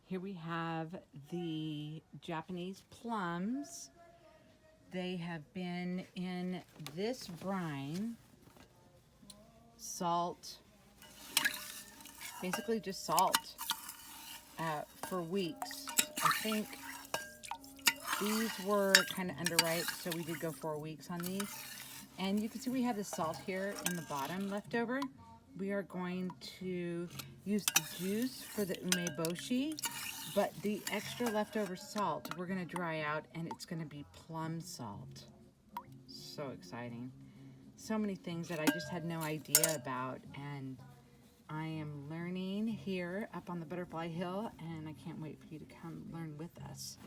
Here we have the Japanese plums. They have been in this brine, salt, basically just salt, for weeks. I think these were kind of underripe, so we did go 4 weeks on these. And you can see we have the salt here in the bottom left over. We are going to use the juice for the umeboshi, but the extra leftover salt we're gonna dry out, and it's gonna be plum salt. So exciting. So many things that I just had no idea about, and I am learning here up on the Butterfly Hill, and I can't wait for you to come learn with us.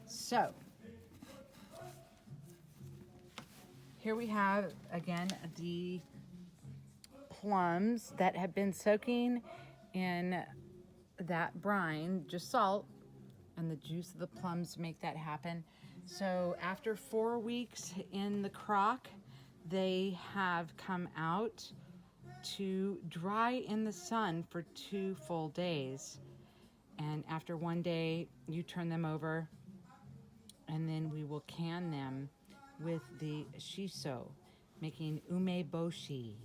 So, here we have, again, the plums that have been soaking in that brine, just salt, and the juice of the plums make that happen. So after 4 weeks in the crock, they have come out to dry in the sun for 2 full days. And after 1 day, you turn them over, and then we will can them with the shiso, making umeboshi,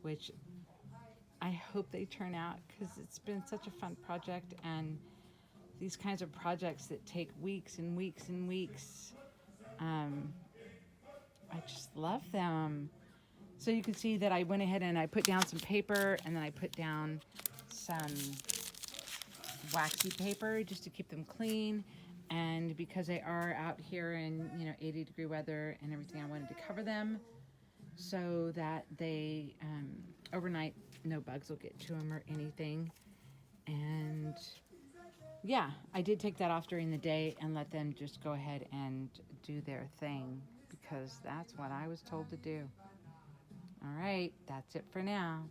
which I hope they turn out, because it's been such a fun project, and these kinds of projects that take weeks and weeks and weeks, I just love them. So you can see that I went ahead and I put down some paper, and then I put down some waxy paper just to keep them clean. And because they are out here in 80-degree weather and everything, I wanted to cover them so that they overnight no bugs will get to them or anything. And yeah, I did take that off during the day and let them just go ahead and do their thing, because that's what I was told to do. All right, that's it for now.